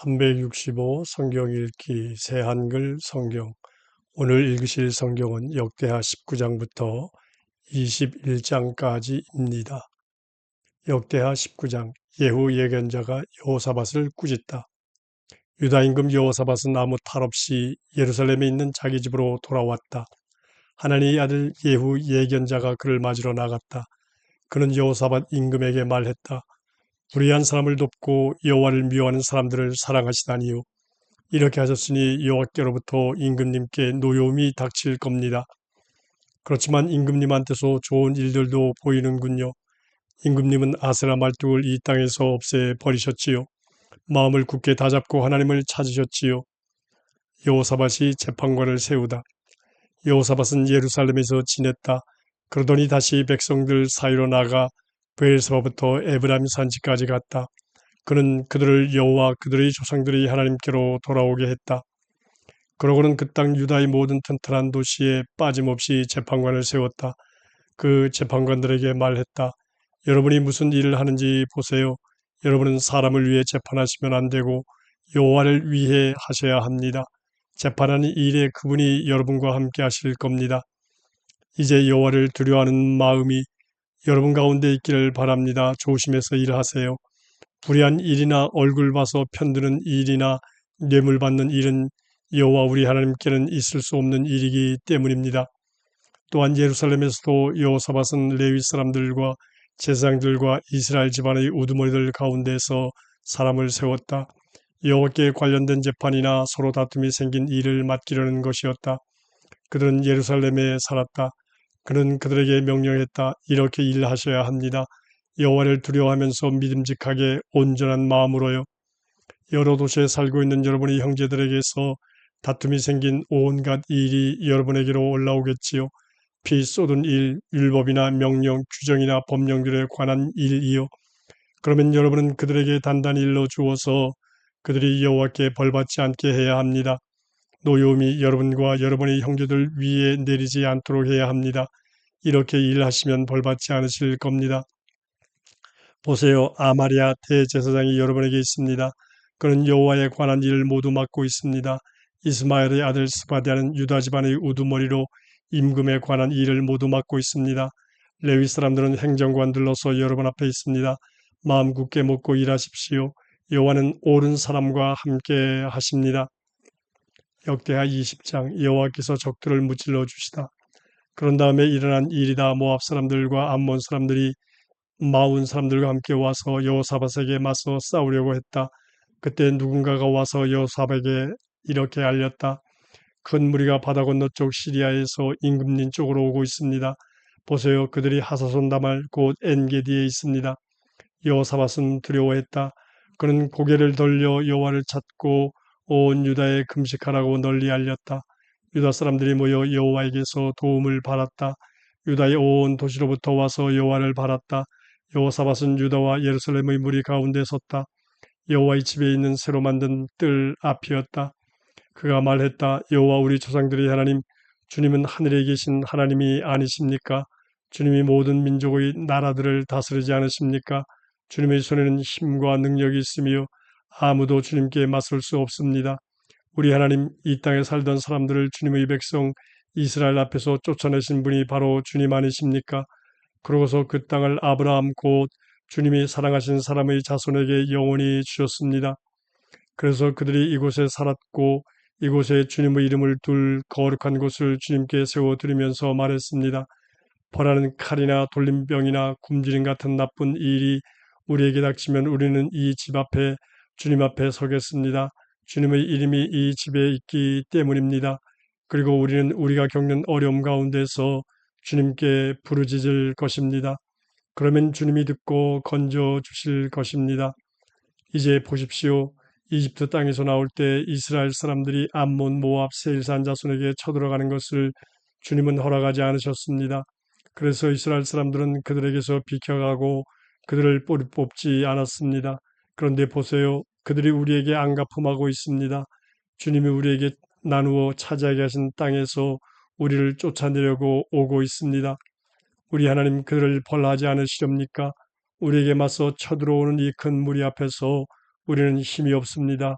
365 성경 읽기 새한글 성경. 오늘 읽으실 성경은 역대하 19장부터 21장까지입니다. 역대하 19장. 예후 예견자가 여호사밧을 꾸짖다. 유다 임금 여호사밧은 아무 탈 없이 예루살렘에 있는 자기 집으로 돌아왔다. 하나님의 아들 예후 예견자가 그를 맞으러 나갔다. 그는 여호사밧 임금에게 말했다. 불의한 사람을 돕고 여호와를 미워하는 사람들을 사랑하시다니요. 이렇게 하셨으니 여호와께로부터 임금님께 노여움이 닥칠 겁니다. 그렇지만 임금님한테서 좋은 일들도 보이는군요. 임금님은 아세라 말뚝을 이 땅에서 없애 버리셨지요. 마음을 굳게 다잡고 하나님을 찾으셨지요. 여호사밧이 재판관을 세우다. 여호사밧은 예루살렘에서 지냈다. 그러더니 다시 백성들 사이로 나가 브엘세바부터 에브라임 산지까지 갔다. 그는 그들을 여호와 그들의 조상들이 하나님께로 돌아오게 했다. 그러고는 그 땅 유다의 모든 튼튼한 도시에 빠짐없이 재판관을 세웠다. 그 재판관들에게 말했다. 여러분이 무슨 일을 하는지 보세요. 여러분은 사람을 위해 재판하시면 안 되고 여호와를 위해 하셔야 합니다. 재판하는 일에 그분이 여러분과 함께 하실 겁니다. 이제 여호와를 두려워하는 마음이 여러분 가운데 있기를 바랍니다. 조심해서 일하세요. 불의한 일이나 얼굴 봐서 편드는 일이나 뇌물 받는 일은 여호와 우리 하나님께는 있을 수 없는 일이기 때문입니다. 또한 예루살렘에서도 여호사밧은 레위 사람들과 제사장들과 이스라엘 집안의 우두머리들 가운데서 사람을 세웠다. 여호와께 관련된 재판이나 서로 다툼이 생긴 일을 맡기려는 것이었다. 그들은 예루살렘에 살았다. 그는 그들에게 명령했다. 이렇게 일하셔야 합니다. 여호와를 두려워하면서 믿음직하게 온전한 마음으로요. 여러 도시에 살고 있는 여러분의 형제들에게서 다툼이 생긴 온갖 일이 여러분에게로 올라오겠지요. 피 쏟은 일, 율법이나 명령, 규정이나 법령들에 관한 일이요. 그러면 여러분은 그들에게 단단히 일러 주어서 그들이 여호와께 벌받지 않게 해야 합니다. 노여움이 여러분과 여러분의 형제들 위에 내리지 않도록 해야 합니다. 이렇게 일하시면 벌받지 않으실 겁니다. 보세요. 아마리아 대제사장이 여러분에게 있습니다. 그는 여호와에 관한 일을 모두 맡고 있습니다. 이스마엘의 아들 스바디아는 유다 집안의 우두머리로 임금에 관한 일을 모두 맡고 있습니다. 레위 사람들은 행정관들로서 여러분 앞에 있습니다. 마음 굳게 먹고 일하십시오. 여호와는 옳은 사람과 함께 하십니다. 역대하 20장. 여호와께서 적들을 무찔러 주시다. 그런 다음에 일어난 일이다. 모압 사람들과 암몬 사람들이 마운 사람들과 함께 와서 여호사밧에게 맞서 싸우려고 했다. 그때 누군가가 와서 여호사밧에게 이렇게 알렸다. 큰 무리가 바다 건너쪽 시리아에서 임금님 쪽으로 오고 있습니다. 보세요. 그들이 하사손 다말 곧 엔게디에 있습니다. 여호사밧은 두려워했다. 그는 고개를 돌려 여호와를 찾고 온 유다에 금식하라고 널리 알렸다. 유다 사람들이 모여 여호와에게서 도움을 받았다. 유다의 온 도시로부터 와서 여호와를 바랐다. 여호사밧은 유다와 예루살렘의 무리 가운데 섰다. 여호와의 집에 있는 새로 만든 뜰 앞이었다. 그가 말했다. 여호와 우리 조상들의 하나님, 주님은 하늘에 계신 하나님이 아니십니까? 주님이 모든 민족의 나라들을 다스리지 않으십니까? 주님의 손에는 힘과 능력이 있으며 아무도 주님께 맞설 수 없습니다. 우리 하나님, 이 땅에 살던 사람들을 주님의 백성 이스라엘 앞에서 쫓아내신 분이 바로 주님 아니십니까? 그러고서 그 땅을 아브라함 곧 주님이 사랑하신 사람의 자손에게 영원히 주셨습니다. 그래서 그들이 이곳에 살았고 이곳에 주님의 이름을 둘 거룩한 곳을 주님께 세워드리면서 말했습니다. 벌하는 칼이나 돌림병이나 굶주림 같은 나쁜 일이 우리에게 닥치면 우리는 이 집 앞에 주님 앞에 서겠습니다. 주님의 이름이 이 집에 있기 때문입니다. 그리고 우리는 우리가 겪는 어려움 가운데서 주님께 부르짖을 것입니다. 그러면 주님이 듣고 건져 주실 것입니다. 이제 보십시오. 이집트 땅에서 나올 때 이스라엘 사람들이 암몬, 모압, 세일산 자손에게 쳐들어가는 것을 주님은 허락하지 않으셨습니다. 그래서 이스라엘 사람들은 그들에게서 비켜가고 그들을 뽑지 않았습니다. 그런데 보세요. 그들이 우리에게 안가품하고 있습니다. 주님이 우리에게 나누어 차지하게 하신 땅에서 우리를 쫓아내려고 오고 있습니다. 우리 하나님 그들을 벌하지 않으시렵니까? 우리에게 맞서 쳐들어오는 이 큰 무리 앞에서 우리는 힘이 없습니다.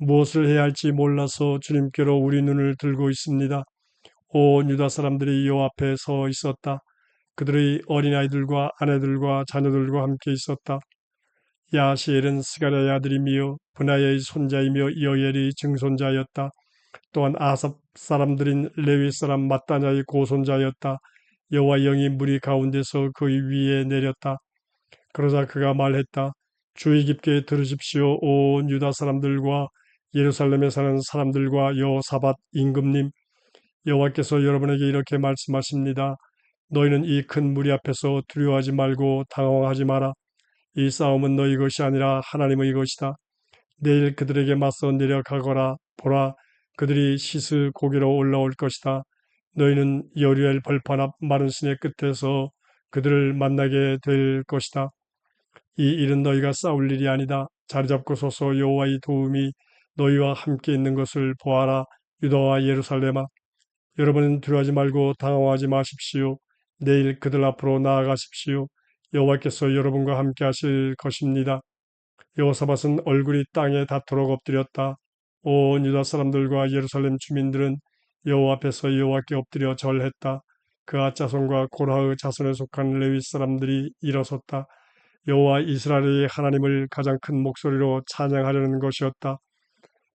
무엇을 해야 할지 몰라서 주님께로 우리 눈을 들고 있습니다. 온 유다 사람들이 요 앞에 서 있었다. 그들의 어린아이들과 아내들과 자녀들과 함께 있었다. 야시엘은 스가랴의 아들이며 분하야의 손자이며 여엘의 증손자였다. 또한 아삽 사람들인 레위 사람 mat단야의 고손자였다. 여호와 영이 무리 가운데서 그의 위에 내렸다. 그러자 그가 말했다. 주의 깊게 들으십시오. 온 유다 사람들과 예루살렘에 사는 사람들과 여호사밧 임금님, 여호와께서 여러분에게 이렇게 말씀하십니다. 너희는 이 큰 무리 앞에서 두려워하지 말고 당황하지 마라. 이 싸움은 너희 것이 아니라 하나님의 것이다. 내일 그들에게 맞서 내려가거라. 보라, 그들이 시스 고개로 올라올 것이다. 너희는 여리엘 벌판 앞 마른 시내 끝에서 그들을 만나게 될 것이다. 이 일은 너희가 싸울 일이 아니다. 자리 잡고 서서 여호와의 도움이 너희와 함께 있는 것을 보아라. 유다와 예루살렘아, 여러분은 두려워하지 말고 당황하지 마십시오. 내일 그들 앞으로 나아가십시오. 여호와께서 여러분과 함께 하실 것입니다. 여호사밧은 얼굴이 땅에 닿도록 엎드렸다. 온 유다 사람들과 예루살렘 주민들은 여호와 앞에서 여호와께 엎드려 절했다. 그아 자손과 고라의 자손에 속한 레위 사람들이 일어섰다. 여호와 이스라엘의 하나님을 가장 큰 목소리로 찬양하려는 것이었다.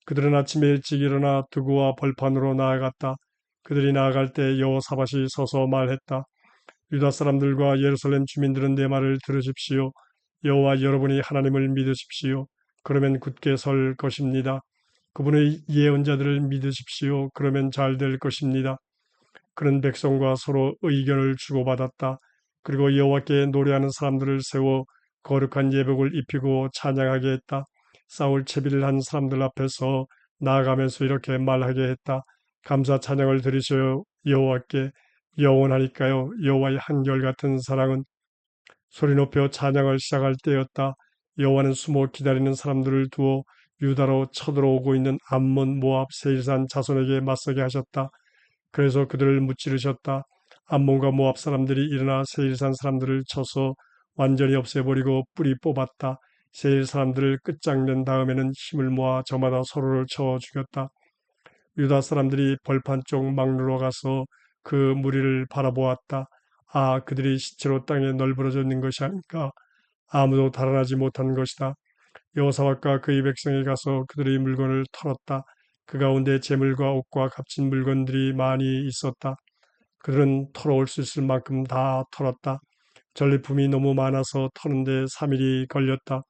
그들은 아침에 일찍 일어나 두구와 벌판으로 나아갔다. 그들이 나아갈 때 여호사밧이 서서 말했다. 유다 사람들과 예루살렘 주민들은 내 말을 들으십시오. 여호와 여러분이 하나님을 믿으십시오. 그러면 굳게 설 것입니다. 그분의 예언자들을 믿으십시오. 그러면 잘 될 것입니다. 그는 백성과 서로 의견을 주고받았다. 그리고 여호와께 노래하는 사람들을 세워 거룩한 예복을 입히고 찬양하게 했다. 싸울 채비를 한 사람들 앞에서 나아가면서 이렇게 말하게 했다. 감사 찬양을 드리셔요. 여호와께 영원하니까요. 여호와의 한결같은 사랑은. 소리 높여 찬양을 시작할 때였다. 여호와는 숨어 기다리는 사람들을 두어 유다로 쳐들어오고 있는 암몬, 모압, 세일산 자손에게 맞서게 하셨다. 그래서 그들을 무찌르셨다. 암몬과 모압 사람들이 일어나 세일산 사람들을 쳐서 완전히 없애버리고 뿌리 뽑았다. 세일 사람들을 끝장낸 다음에는 힘을 모아 저마다 서로를 쳐 죽였다. 유다 사람들이 벌판 쪽 막루로 가서 그 무리를 바라보았다. 아, 그들이 시체로 땅에 널브러져 있는 것이 아닌가. 아무도 달아나지 못한 것이다. 여호사밧과 그의 백성이 가서 그들의 물건을 털었다. 그 가운데 재물과 옷과 값진 물건들이 많이 있었다. 그들은 털어올 수 있을 만큼 다 털었다. 전리품이 너무 많아서 터는데 3일이 걸렸다.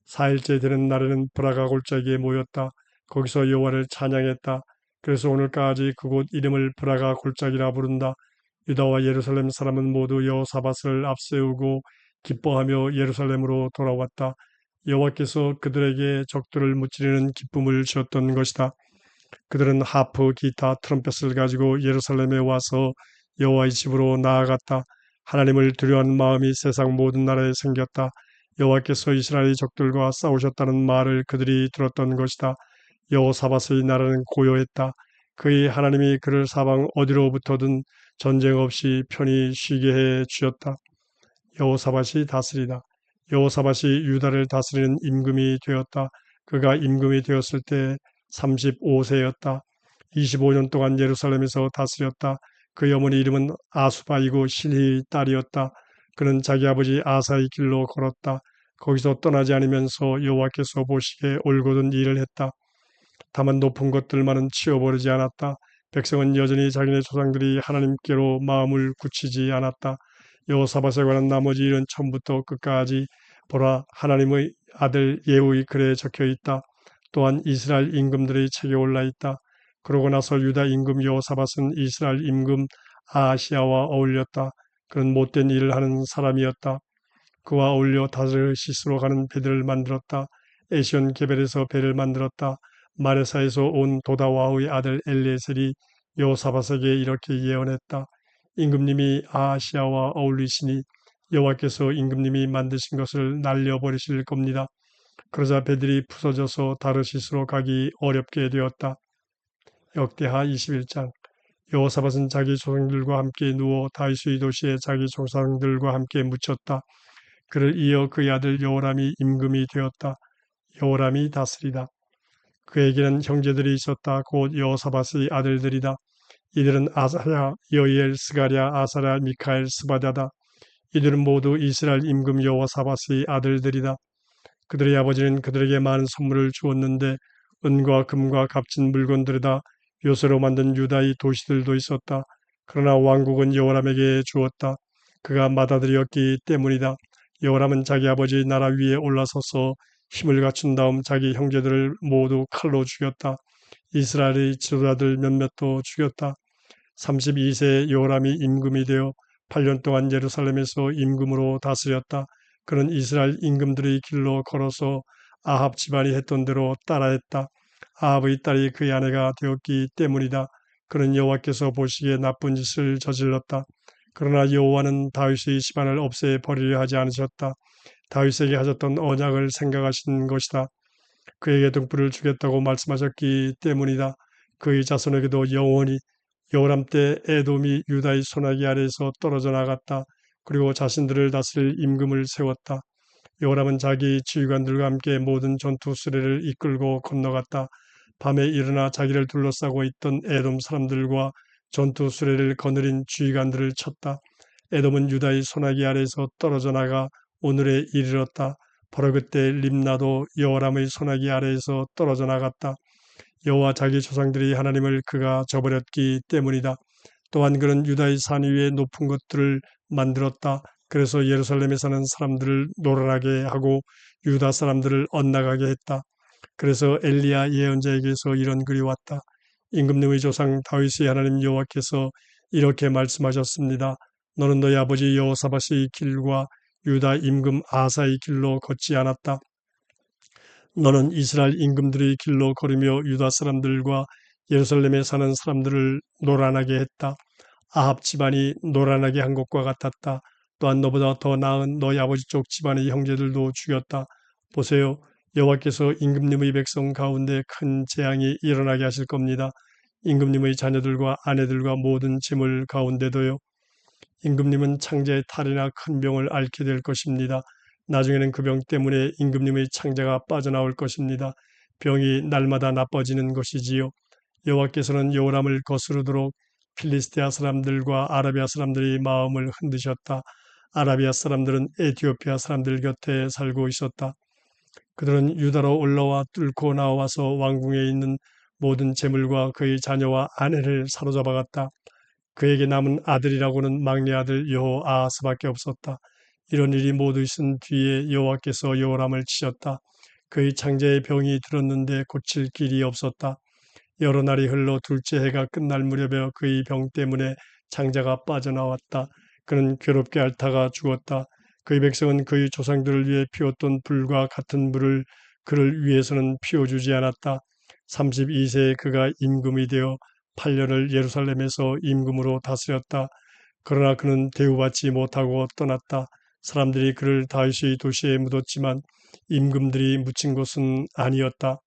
4일째 되는 날에는 브라가 골짜기에 모였다. 거기서 여호와를 찬양했다. 그래서 오늘까지 그곳 이름을 브라가 골짜기라 부른다. 유다와 예루살렘 사람은 모두 여호사밧을 앞세우고 기뻐하며 예루살렘으로 돌아왔다. 여호와께서 그들에게 적들을 무찌르는 기쁨을 주었던 것이다. 그들은 하프, 기타, 트럼펫을 가지고 예루살렘에 와서 여호와의 집으로 나아갔다. 하나님을 두려워하는 마음이 세상 모든 나라에 생겼다. 여호와께서 이스라엘의 적들과 싸우셨다는 말을 그들이 들었던 것이다. 여호사밧의 나라는 고요했다. 그의 하나님이 그를 사방 어디로부터든 전쟁 없이 편히 쉬게 해 주었다. 여호사밧이 다스리다. 여호사밧이 유다를 다스리는 임금이 되었다. 그가 임금이 되었을 때 35세였다. 25년 동안 예루살렘에서 다스렸다. 그의 어머니 이름은 아수바이고 실히의 딸이었다. 그는 자기 아버지 아사의 길로 걸었다. 거기서 떠나지 않으면서 여호와께서 보시기에 올곧은 일을 했다. 다만 높은 것들만은 치워버리지 않았다. 백성은 여전히 자기네 조상들이 하나님께로 마음을 굳히지 않았다. 여호사밧에 관한 나머지 일은 처음부터 끝까지 보라, 하나님의 아들 예후의 글에 적혀 있다. 또한 이스라엘 임금들의 책에 올라 있다. 그러고 나서 유다 임금 여호사밧은 이스라엘 임금 아하시야와 어울렸다. 그는 못된 일을 하는 사람이었다. 그와 어울려 다르시스로 가는 배들을 만들었다. 에시온 게벨에서 배를 만들었다. 마레사에서 온 도다와의 아들 엘리에셀이 여호사밧에게 이렇게 예언했다. 임금님이 아하시야와 어울리시니 여호와께서 임금님이 만드신 것을 날려버리실 겁니다. 그러자 배들이 부서져서 다르시스로 가기 어렵게 되었다. 역대하 21장. 여호사밧은 자기 조상들과 함께 누워 다윗의 도시에 자기 조상들과 함께 묻혔다. 그를 이어 그의 아들 여호람이 임금이 되었다. 여호람이 다스리다. 그에게는 형제들이 있었다. 곧 여호사밧의 아들들이다. 이들은 아사랴, 여이엘, 스가랴, 아사랴, 미카엘, 스바랴다. 이들은 모두 이스라엘 임금 여호사밧의 아들들이다. 그들의 아버지는 그들에게 많은 선물을 주었는데 은과 금과 값진 물건들이다. 요새로 만든 유다의 도시들도 있었다. 그러나 왕국은 여호람에게 주었다. 그가 맏아들이었기 때문이다. 여호람은 자기 아버지 나라 위에 올라서서 힘을 갖춘 다음 자기 형제들을 모두 칼로 죽였다. 이스라엘의 지도자들 몇몇도 죽였다. 32세 여호람이 임금이 되어 8년 동안 예루살렘에서 임금으로 다스렸다. 그는 이스라엘 임금들의 길로 걸어서 아합 집안이 했던 대로 따라했다. 아합의 딸이 그의 아내가 되었기 때문이다. 그는 여호와께서 보시기에 나쁜 짓을 저질렀다. 그러나 여호와는 다윗의 집안을 없애버리려 하지 않으셨다. 다윗에게 하셨던 언약을 생각하신 것이다. 그에게 등불을 주겠다고 말씀하셨기 때문이다. 그의 자손에게도 영원히 여호람 때 에돔이 유다의 손아귀 아래에서 떨어져 나갔다. 그리고 자신들을 다스릴 임금을 세웠다. 여호람은 자기 지휘관들과 함께 모든 전투 수레를 이끌고 건너갔다. 밤에 일어나 자기를 둘러싸고 있던 에돔 사람들과 전투 수레를 거느린 지휘관들을 쳤다. 에돔은 유다의 손아귀 아래에서 떨어져 나가 오늘에 이르렀다. 바로 그때 림나도 여호람의 손아귀 아래에서 떨어져 나갔다. 여호와 자기 조상들이 하나님을 그가 저버렸기 때문이다. 또한 그는 유다의 산 위에 높은 것들을 만들었다. 그래서 예루살렘에 사는 사람들을 노란하게 하고 유다 사람들을 엇나가게 했다. 그래서 엘리야 예언자에게서 이런 글이 왔다. 임금님의 조상 다윗의 하나님 여호와께서 이렇게 말씀하셨습니다. 너는 너희 아버지 여호사밧의 길과 유다 임금 아사의 길로 걷지 않았다. 너는 이스라엘 임금들의 길로 걸으며 유다 사람들과 예루살렘에 사는 사람들을 노란하게 했다. 아합 집안이 노란하게 한 것과 같았다. 또한 너보다 더 나은 너희 아버지 쪽 집안의 형제들도 죽였다. 보세요. 여호와께서 임금님의 백성 가운데 큰 재앙이 일어나게 하실 겁니다. 임금님의 자녀들과 아내들과 모든 재물 가운데도요. 임금님은 창자의 탈이나 큰 병을 앓게 될 것입니다. 나중에는 그 병 때문에 임금님의 창자가 빠져나올 것입니다. 병이 날마다 나빠지는 것이지요. 여호와께서는 여호람을 거스르도록 필리스티아 사람들과 아라비아 사람들의 마음을 흔드셨다. 아라비아 사람들은 에티오피아 사람들 곁에 살고 있었다. 그들은 유다로 올라와 뚫고 나와서 왕궁에 있는 모든 재물과 그의 자녀와 아내를 사로잡아갔다. 그에게 남은 아들이라고는 막내 아들 여호아하스밖에 없었다. 이런 일이 모두 있은 뒤에 여호와께서 여호람을 치셨다. 그의 창자의 병이 들었는데 고칠 길이 없었다. 여러 날이 흘러 둘째 해가 끝날 무렵에 그의 병 때문에 창자가 빠져나왔다. 그는 괴롭게 앓다가 죽었다. 그의 백성은 그의 조상들을 위해 피웠던 불과 같은 불을 그를 위해서는 피워주지 않았다. 32세에 그가 임금이 되어 8년을 예루살렘에서 임금으로 다스렸다. 그러나 그는 대우받지 못하고 떠났다. 사람들이 그를 다윗의 도시에 묻었지만 임금들이 묻힌 곳은 아니었다.